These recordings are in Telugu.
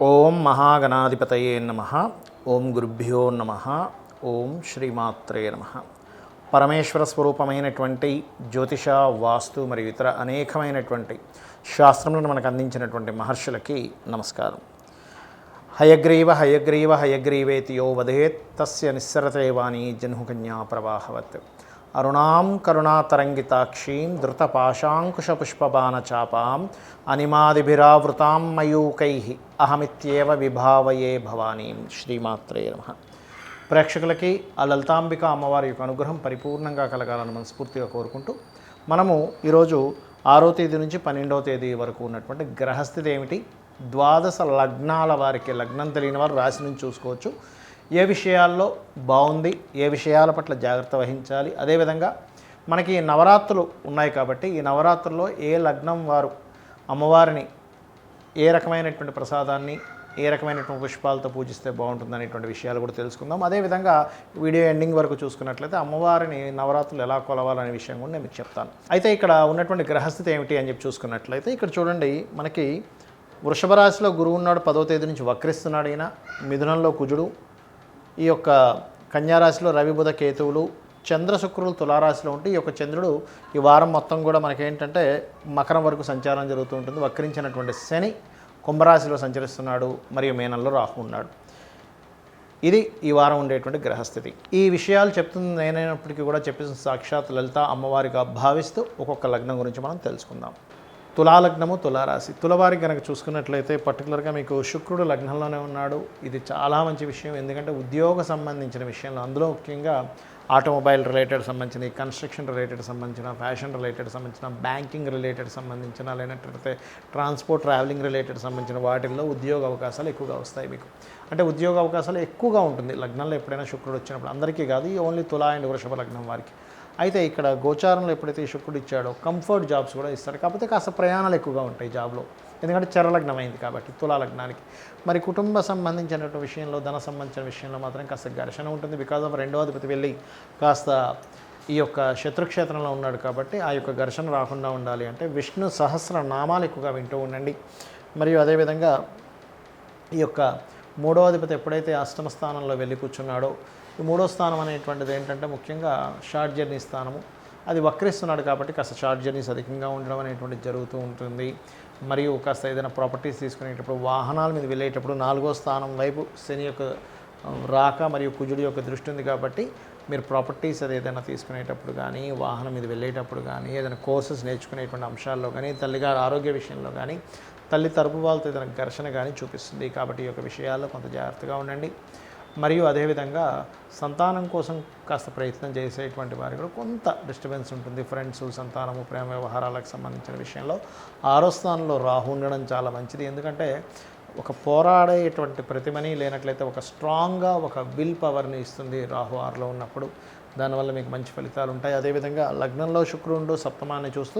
ఓం మహాగణాధిపతయే నమః. ఓం గురుభ్యో నమః. ఓం శ్రీమాత్రే నమః. పరమేశ్వర స్వరూపమైనటువంటి జ్యోతిష, వాస్తు మరియు ఇతర అనేకమైనటువంటి శాస్త్రములను మనకు అందించినటువంటి మహర్షులకి నమస్కారం. హయగ్రీవ హయగ్రీవ హయగ్రీవేతి యో వదేత్ తస్య నిస్సరతే వాణి జహ్నుకన్యా ప్రవాహవత్. అరుణాం కరుణాతరంగితాక్షీం ధృతపాశాంకుశపుష్పబాణచాపాం అనిమాదిభిరావృతాం మయూకైః అహమిత్యేవ విభావయే భవానీం. శ్రీమాత్రే నమః. ప్రేక్షకులకి ఆ లలితాంబిక అమ్మవారి యొక్క అనుగ్రహం పరిపూర్ణంగా కలగాలని మనస్ఫూర్తిగా కోరుకుంటూ మనము ఈరోజు 6వ తేదీ నుంచి 12వ తేదీ వరకు ఉన్నటువంటి గ్రహస్థితి ఏమిటి, ద్వాదశ లగ్నాల వారికి, లగ్నం తెలియని వారు రాశి నుంచి చూసుకోవచ్చు, ఏ విషయాల్లో బాగుంది, ఏ విషయాల పట్ల జాగ్రత్త వహించాలి, అదేవిధంగా మనకి నవరాత్రులు ఉన్నాయి కాబట్టి ఈ నవరాత్రుల్లో ఏ లగ్నం వారు అమ్మవారిని ఏ రకమైనటువంటి ప్రసాదాన్ని ఏ రకమైనటువంటి పుష్పాలతో పూజిస్తే బాగుంటుంది అనేటువంటి విషయాలు కూడా తెలుసుకుందాం. అదేవిధంగా వీడియో ఎండింగ్ వరకు చూసుకున్నట్లయితే అమ్మవారిని నవరాత్రులు ఎలా కొలవాలనే విషయం కూడా నేను మీకు చెప్తాను. అయితే ఇక్కడ ఉన్నటువంటి గ్రహస్థితి ఏమిటి అని చెప్పి చూసుకున్నట్లయితే ఇక్కడ చూడండి, మనకి వృషభ రాశిలో గురువు ఉన్నాడు, 10వ తేదీ నుంచి వక్రిస్తున్నాడు. ఈయన మిథునంలో కుజుడు, ఈ యొక్క కన్యారాశిలో రవి బుధ కేతువులు, చంద్ర శుక్రులు తులారాశిలో ఉంటే ఈ యొక్క చంద్రుడు ఈ వారం మొత్తం కూడా మనకేంటంటే మకరం వరకు సంచారం జరుగుతూ ఉంటుంది. వక్రించినటువంటి శని కుంభరాశిలో సంచరిస్తున్నాడు, మరియు మేనంలో రాహు ఉన్నాడు. ఇది ఈ వారం ఉండేటువంటి గ్రహస్థితి. ఈ విషయాలు చెప్తుంది నేనైనప్పటికీ కూడా చెప్పేసిన సాక్షాత్ లలిత అమ్మవారిగా భావిస్తూ ఒక్కొక్క లగ్నం గురించి మనం తెలుసుకుందాం. తులాలగ్నము, తులారాశి. తులవారికి కనుక చూసుకున్నట్లయితే పర్టికులర్గా మీకు శుక్రుడు లగ్నంలోనే ఉన్నాడు. ఇది చాలా మంచి విషయం, ఎందుకంటే ఉద్యోగ సంబంధించిన విషయంలో, అందులో ముఖ్యంగా ఆటోమొబైల్ రిలేటెడ్ సంబంధించిన, కన్స్ట్రక్షన్ రిలేటెడ్ సంబంధించిన, ఫ్యాషన్ రిలేటెడ్ సంబంధించిన, బ్యాంకింగ్ రిలేటెడ్ సంబంధించిన, లేనట్లయితే ట్రాన్స్పోర్ట్ ట్రావెలింగ్ రిలేటెడ్ సంబంధించిన వాటిల్లో ఉద్యోగ అవకాశాలు ఎక్కువగా వస్తాయి మీకు. అంటే ఉద్యోగ అవకాశాలు ఎక్కువగా ఉంటుంది లగ్నంలో ఎప్పుడైనా శుక్రుడు వచ్చినప్పుడు. అందరికీ కాదు, ఈ ఓన్లీ తులా అండ్ వృషభ లగ్నం వారికి. అయితే ఇక్కడ గోచారంలో ఎప్పుడైతే ఈ శుక్రుడు ఇచ్చాడో కంఫర్ట్ జాబ్స్ కూడా ఇస్తారు, కాకపోతే కాస్త ప్రయాణాలు ఎక్కువగా ఉంటాయి జాబ్లో, ఎందుకంటే చరలగ్నం అయింది కాబట్టి తులా లగ్నానికి. మరి కుటుంబ సంబంధించినటువంటి విషయంలో, ధన సంబంధించిన విషయంలో మాత్రం కాస్త ఘర్షణ ఉంటుంది. బికాజ్ ఆఫ్ 2వ అధిపతి వెళ్ళి కాస్త ఈ యొక్క శత్రుక్షేత్రంలో ఉన్నాడు కాబట్టి ఆ యొక్క ఘర్షణ రాకుండా ఉండాలి అంటే విష్ణు సహస్ర నామాలు ఎక్కువగా వింటూ ఉండండి. మరియు అదేవిధంగా ఈ యొక్క 3వ అధిపతి ఎప్పుడైతే అష్టమ స్థానంలో వెళ్ళి కూర్చున్నాడో, ఈ 3వ స్థానం అనేటువంటిది ఏంటంటే ముఖ్యంగా షార్ట్ జర్నీ స్థానము. అది వక్రిస్తున్నాడు కాబట్టి కాస్త షార్ట్ జర్నీస్ అధికంగా ఉండడం అనేటువంటిది జరుగుతూ ఉంటుంది. మరియు కాస్త ఏదైనా ప్రాపర్టీస్ తీసుకునేటప్పుడు, వాహనాల మీద వెళ్ళేటప్పుడు 4వ స్థానం వైపు శని యొక్క రాక మరియు కుజుడి యొక్క దృష్టి ఉంది కాబట్టి మీరు ప్రాపర్టీస్ అది ఏదైనా తీసుకునేటప్పుడు కానీ, వాహనం మీద వెళ్ళేటప్పుడు కానీ, ఏదైనా కోర్సెస్ నేర్చుకునేటువంటి అంశాల్లో కానీ, తల్లిగారి ఆరోగ్య విషయంలో కానీ, తల్లి తరపు వాళ్ళతో ఏదైనా ఘర్షణ కానీ చూపిస్తుంది. కాబట్టి ఈ యొక్క విషయాల్లో కొంత జాగ్రత్తగా ఉండండి. మరియు అదేవిధంగా సంతానం కోసం కాస్త ప్రయత్నం చేసేటువంటి వారికి కూడా కొంత డిస్టర్బెన్స్ ఉంటుంది. ఫ్రెండ్స్, సంతానము, ప్రేమ వ్యవహారాలకు సంబంధించిన విషయంలో 6వ స్థానంలో రాహు ఉండడం చాలా మంచిది. ఎందుకంటే ఒక పోరాడేటువంటి ప్రతిమని, లేనట్లయితే ఒక స్ట్రాంగ్గా ఒక విల్ పవర్ని ఇస్తుంది రాహు 6లో ఉన్నప్పుడు. దానివల్ల మీకు మంచి ఫలితాలు ఉంటాయి. అదేవిధంగా లగ్నంలో శుక్రుడు సప్తమాన్ని చూస్తూ,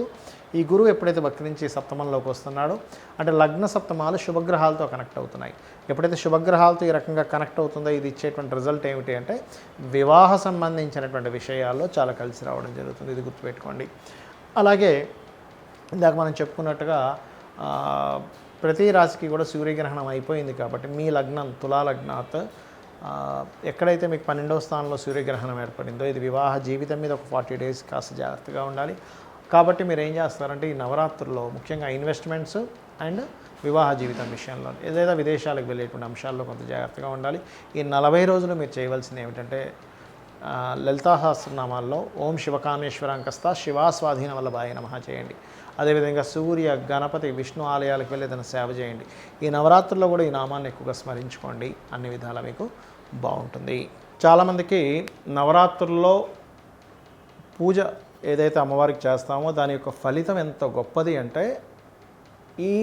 ఈ గురువు ఎప్పుడైతే వక్రించి సప్తమంలోకి వస్తున్నాడో అంటే లగ్న సప్తమాలు శుభగ్రహాలతో కనెక్ట్ అవుతున్నాయి. ఎప్పుడైతే శుభగ్రహాలతో ఈ రకంగా కనెక్ట్ అవుతుందో ఇది ఇచ్చేటువంటి రిజల్ట్ ఏమిటి అంటే వివాహ సంబంధించినటువంటి విషయాల్లో చాలా కలిసి రావడం జరుగుతుంది. ఇది గుర్తుపెట్టుకోండి. అలాగే ఇందాక మనం చెప్పుకున్నట్టుగా ప్రతి రాశికి కూడా సూర్యగ్రహణం అయిపోయింది కాబట్టి మీ లగ్నం తులా లగ్నాత్ ఎక్కడైతే మీకు 12వ స్థానంలో సూర్యగ్రహణం ఏర్పడిందో ఇది వివాహ జీవితం మీద ఒక 40 డేస్ కాస్త జాగ్రత్తగా ఉండాలి. కాబట్టి మీరు ఏం చేస్తారంటే ఈ నవరాత్రుల్లో ముఖ్యంగా ఇన్వెస్ట్మెంట్స్ అండ్ వివాహ జీవితం విషయంలో, ఏదైనా విదేశాలకు వెళ్ళేటువంటి అంశాల్లో కొంత జాగ్రత్తగా ఉండాలి. ఈ 40 రోజులు మీరు చేయవలసింది ఏమిటంటే లలితా సహస్రనామాల్లో ఓం శివకామేశ్వరాంకస్త శివాస్వాధీన వల్లభాయ నమః చేయండి. అదేవిధంగా సూర్య, గణపతి, విష్ణు ఆలయాలకు వెళ్ళి ఏదైనా సేవ చేయండి. ఈ నవరాత్రుల్లో కూడా ఈ నామాన్ని ఎక్కువగా స్మరించుకోండి. అన్ని విధాలా మీకు బాగుంటుంది. చాలామందికి నవరాత్రుల్లో పూజ ఏదైతే అమ్మవారికి చేస్తామో దాని యొక్క ఫలితం ఎంత గొప్పది అంటే, ఈ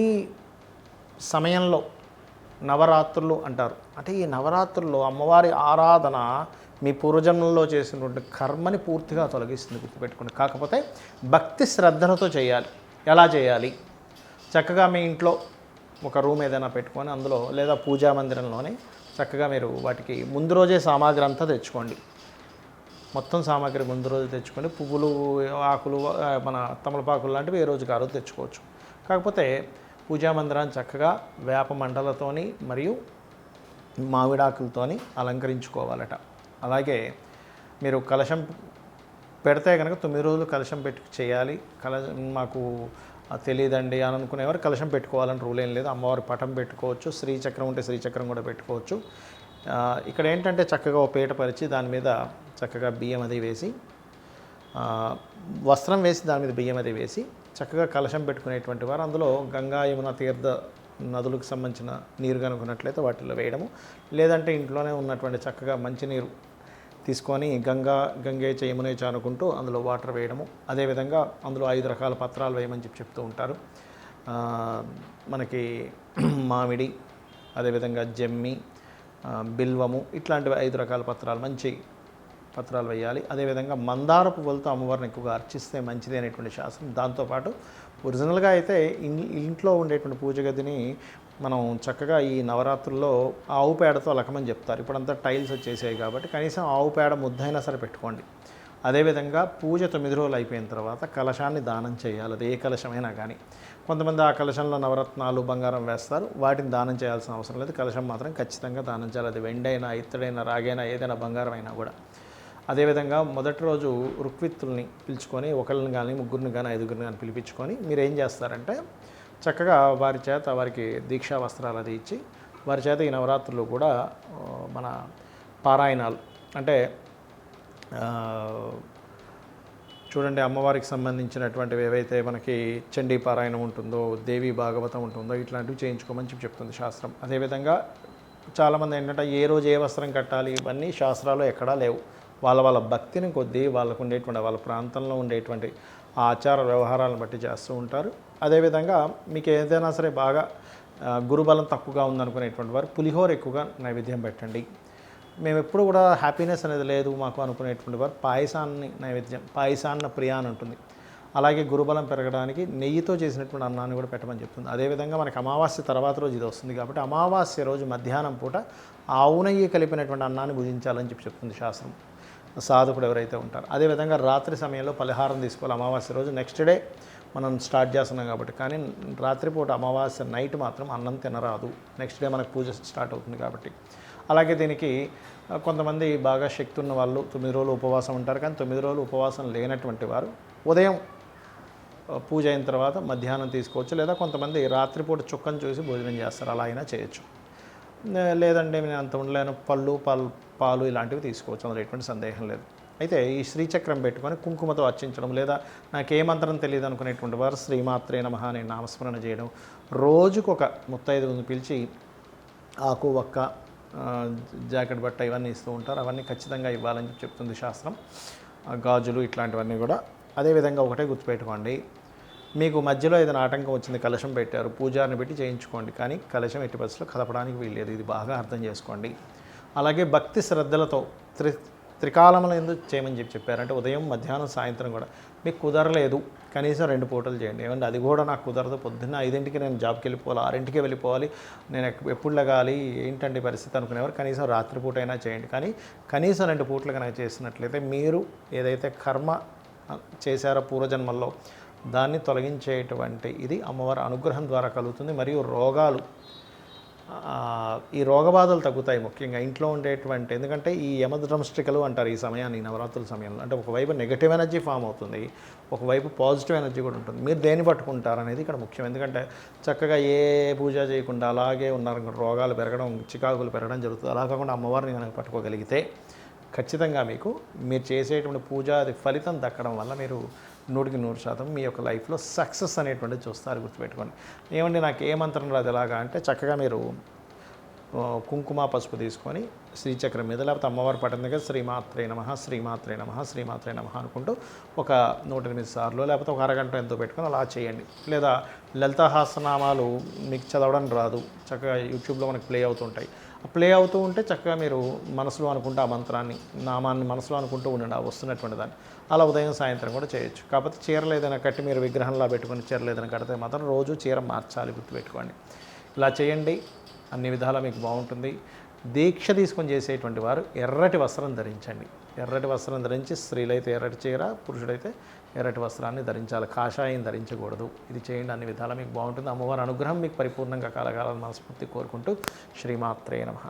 సమయంలో నవరాత్రులు అంటారు. అంటే ఈ నవరాత్రుల్లో అమ్మవారి ఆరాధన మీ పూర్వజన్మల్లో చేసినటువంటి కర్మని పూర్తిగా తొలగిస్తుంది, గుర్తుపెట్టుకోండి. కాకపోతే భక్తి శ్రద్ధలతో చేయాలి. ఎలా చేయాలి? చక్కగా మీ ఇంట్లో ఒక రూమ్ ఏదైనా పెట్టుకొని అందులో, లేదా పూజా మందిరంలోనే చక్కగా మీరు వాటికి ముందు రోజే సామాగ్రి అంతా తెచ్చుకోండి. మొత్తం సామాగ్రి ముందు రోజు తెచ్చుకొని, పువ్వులు, ఆకులు, మన తమలపాకులు లాంటివి ఏ రోజుకి ఆ రోజు తెచ్చుకోవచ్చు. కాకపోతే పూజా మందిరాన్ని చక్కగా వేప మండలతోని మరియు మామిడాకులతోని అలంకరించుకోవాలట. అలాగే మీరు కలశం పెడితే కనుక 9 రోజులు కలశం పెట్టి చేయాలి. మాకు తెలియదండి అని అనుకునేవారు కలశం పెట్టుకోవాలని రూల్ ఏం లేదు. అమ్మవారి పటం పెట్టుకోవచ్చు, శ్రీచక్రం ఉంటే శ్రీచక్రం కూడా పెట్టుకోవచ్చు. ఇక్కడ ఏంటంటే చక్కగా ఓ పీట పరిచి దాని మీద చక్కగా బియ్యం అది వేసి, వస్త్రం వేసి దాని మీద బియ్యం అది వేసి చక్కగా కలశం పెట్టుకునేటువంటి వారు అందులో గంగా యమున తీర్థ నదులకు సంబంధించిన నీరు కనుక్కున్నట్లయితే వాటిలో వేయడము, లేదంటే ఇంట్లోనే ఉన్నటువంటి చక్కగా మంచినీరు తీసుకొని గంగే యమునే అనుకుంటూ అందులో వాటర్ వేయడము. అదేవిధంగా అందులో 5 రకాల పత్రాలు వేయమని చెప్తూ ఉంటారు. మనకి మామిడి, అదేవిధంగా జమ్మి, బిల్వము, ఇట్లాంటివి 5 రకాల పత్రాలు, మంచి పత్రాలు వేయాలి. అదేవిధంగా మందార పువ్వులతో అమ్మవారిని ఎక్కువగా అర్చిస్తే మంచిది అనేటువంటి శాస్త్రం. దాంతోపాటు ఒరిజినల్గా అయితే ఇంట్లో ఉండేటువంటి పూజ గదిని మనం చక్కగా ఈ నవరాత్రుల్లో ఆవు పేడతో అలకమని చెప్తారు. ఇప్పుడంతా టైల్స్ వచ్చేసాయి కాబట్టి కనీసం ఆవు పేడ ముద్దైనా సరే పెట్టుకోండి. అదేవిధంగా పూజ 9 రోజులు అయిపోయిన తర్వాత కలశాన్ని దానం చేయాలి. అది ఏ కలశమైనా కానీ. కొంతమంది ఆ కలశంలో నవరత్నాలు, బంగారం వేస్తారు. వాటిని దానం చేయాల్సిన అవసరం లేదు. కలశం మాత్రం ఖచ్చితంగా దానం చేయాలి. అది వెండైనా, ఇత్తడైనా, రాగైనా, ఏదైనా బంగారం అయినా కూడా. అదేవిధంగా మొదటి రోజు రుక్విత్తుల్ని పిలుచుకొని ఒకళ్ళని కానీ, ముగ్గురిని కానీ, 5గురిని కానీ పిలిపించుకొని మీరు ఏం చేస్తారంటే చక్కగా వారి చేత వారికి దీక్షా వస్త్రాలు అది ఇచ్చి వారి చేత ఈ నవరాత్రులు కూడా మన పారాయణాలు అంటే చూడండి, అమ్మవారికి సంబంధించినటువంటివి ఏవైతే మనకి చండీ పారాయణం ఉంటుందో, దేవి భాగవతం ఉంటుందో, ఇట్లాంటివి చేయించుకోమని చెప్తుంది శాస్త్రం. అదేవిధంగా చాలామంది ఏంటంటే ఏ రోజు ఏ వస్త్రం కట్టాలి ఇవన్నీ శాస్త్రాలు ఎక్కడా లేవు. వాళ్ళ భక్తిని కొద్దీ వాళ్ళకు ఉండేటువంటి వాళ్ళ ప్రాంతంలో ఉండేటువంటి ఆచార వ్యవహారాలను బట్టి చేస్తూ ఉంటారు. అదేవిధంగా మీకు ఏదైనా సరే బాగా గురుబలం తక్కువగా ఉందనుకునేటువంటి వారు పులిహోర ఎక్కువగా నైవేద్యం పెట్టండి. మేము ఎప్పుడు కూడా హ్యాపీనెస్ అనేది లేదు మాకు అనుకునేటువంటి వారు పాయసాన్ని నైవేద్యం, పాయసాన్న ప్రియ అని ఉంటుంది. అలాగే గురుబలం పెరగడానికి నెయ్యితో చేసినటువంటి అన్నాన్ని కూడా పెట్టమని చెప్తుంది. అదేవిధంగా మనకి అమావాస్య తర్వాత రోజు ఇది వస్తుంది కాబట్టి అమావాస్య రోజు మధ్యాహ్నం పూట ఆవు నెయ్యి కలిపినటువంటి అన్నాన్ని భుజించాలని చెప్తుంది శాస్త్రం, సాధకుడు ఎవరైతే ఉంటారో. అదేవిధంగా రాత్రి సమయంలో పలహారం తీసుకోవాలి. అమావాస్య రోజు నెక్స్ట్ డే మనం స్టార్ట్ చేస్తున్నాం కాబట్టి, కానీ రాత్రిపూట అమావాస్య నైట్ మాత్రం అన్నం తినరాదు. నెక్స్ట్ డే మనకు పూజ స్టార్ట్ అవుతుంది కాబట్టి. అలాగే దీనికి కొంతమంది బాగా శక్తి ఉన్న వాళ్ళు 9 రోజులు ఉపవాసం ఉంటారు. కానీ 9 రోజులు ఉపవాసం లేనటువంటి వారు ఉదయం పూజ అయిన తర్వాత మధ్యాహ్నం తీసుకోవచ్చు. లేదా కొంతమంది రాత్రిపూట చుక్కను చూసి భోజనం చేస్తారు, అలా అయినా చేయొచ్చు. లేదంటే నేను అంత ఉండలేను, పాలు ఇలాంటివి తీసుకోవచ్చు, అందులో ఎటువంటి సందేహం లేదు. అయితే ఈ శ్రీచక్రం పెట్టుకొని కుంకుమతో అర్చించడం, లేదా నాకే మంత్రం తెలియదు అనుకునేటువంటి వారు శ్రీమాత్రే నమః అనే నామస్మరణ చేయడం, రోజుకొక 35 పిలిచి ఆకు, ఒక్క, జాకెట్ బట్ట ఇవన్నీ ఇస్తూ ఉంటారు. అవన్నీ ఖచ్చితంగా ఇవ్వాలని చెప్తుంది శాస్త్రం. గాజులు ఇట్లాంటివన్నీ కూడా. అదేవిధంగా ఒకటే గుర్తుపెట్టుకోండి, మీకు మధ్యలో ఏదైనా ఆటంకం వచ్చింది, కలశం పెట్టారు, పూజారిని పెట్టి చేయించుకోండి, కానీ కలశం ఎట్టి పరిస్థితుల్లో కదపడానికి వీల్లేదు. ఇది బాగా అర్థం చేసుకోండి. అలాగే భక్తి శ్రద్ధలతో త్రికాలంలో ఎందుకు చేయమని చెప్పారంటే ఉదయం, మధ్యాహ్నం, సాయంత్రం కూడా. మీకు కుదరలేదు కనీసం 2 పూటలు చేయండి. ఏమంటే అది కూడా నాకు కుదరదు, పొద్దున్న 5ంటికి నేను జాబ్కి వెళ్ళిపోవాలి, 6ంటికి వెళ్ళిపోవాలి, నేను ఎప్పుడు లగాలి, ఏంటంటే పరిస్థితి అనుకునేవారు కనీసం రాత్రిపూట అయినా చేయండి. కానీ కనీసం 2 పూటలు కనుక చేసినట్లయితే మీరు ఏదైతే కర్మ చేశారో పూర్వజన్మల్లో దాన్ని తొలగించేటువంటి ఇది అమ్మవారి అనుగ్రహం ద్వారా కలుగుతుంది. మరియు ఈ రోగబాధలు తగ్గుతాయి ముఖ్యంగా ఇంట్లో ఉండేటువంటి. ఎందుకంటే ఈ యమద్రంష్టికలు అంటారు ఈ సమయాన్ని, నవరాత్రుల సమయంలో. అంటే ఒకవైపు నెగటివ్ ఎనర్జీ ఫామ్ అవుతుంది, ఒకవైపు పాజిటివ్ ఎనర్జీ కూడా ఉంటుంది. మీరు దేన్ని పట్టుకుంటారు అనేది ఇక్కడ ముఖ్యం. ఎందుకంటే చక్కగా ఏ పూజ చేయకుండా అలాగే ఉన్నారు, రోగాలు పెరగడం, చికాకులు పెరగడం జరుగుతుంది. అలా కాకుండా అమ్మవారిని కనుక పట్టుకోగలిగితే ఖచ్చితంగా మీరు చేసేటువంటి పూజ అది ఫలితం దక్కడం వల్ల మీరు 100% మీ యొక్క లైఫ్లో సక్సెస్ అనేటువంటిది చూస్తారు. గుర్తుపెట్టుకోండి. ఏమండి నాకు ఏ మంత్రం రాదు ఎలాగా అంటే చక్కగా మీరు కుంకుమ, పసుపు తీసుకొని శ్రీచక్రం మీద లేకపోతే అమ్మవారి పట్టం దగ్గర శ్రీమాత్రే నమః, శ్రీమాత్రే నమః, శ్రీమాత్రే నమః అనుకుంటూ ఒక 108 సార్లు లేకపోతే ఒక అరగంట ఎంతో పెట్టుకొని అలా చేయండి. లేదా లలితాసహస్రనామాలు మీకు చదవడం రాదు, చక్కగా యూట్యూబ్లో మనకు ప్లే అవుతుంటాయి. ప్లే అవుతూ ఉంటే చక్కగా మీరు మనసులో అనుకుంటే ఆ మంత్రాన్ని, నామాన్ని మనసులో అనుకుంటూ ఉండండి, ఆ వస్తున్నటువంటి దాన్ని. అలా ఉదయం, సాయంత్రం కూడా చేయొచ్చు. కాకపోతే చీరలు ఏదైనా కట్టి మీరు విగ్రహంలా పెట్టుకుని చీరలు ఏదైనా కడితే మాత్రం రోజు చీర మార్చాలి, గుర్తుపెట్టుకోండి. ఇలా చేయండి, అన్ని విధాలా మీకు బాగుంటుంది. దీక్ష తీసుకొని చేసేటువంటి వారు ఎర్రటి వస్త్రం ధరించండి. ఎర్రటి వస్త్రం ధరించి స్త్రీలైతే ఎర్రటి చీర, పురుషుడైతే ఎర్రటి వస్త్రాన్ని ధరించాలి. కాషాయం ధరించకూడదు. ఇది చేయండి, అన్ని విధాలా మీకు బాగుంటుంది. అమ్మవారి అనుగ్రహం మీకు పరిపూర్ణంగా కలగాలని మనస్ఫూర్తి కోరుకుంటూ శ్రీమాత్రే నమః.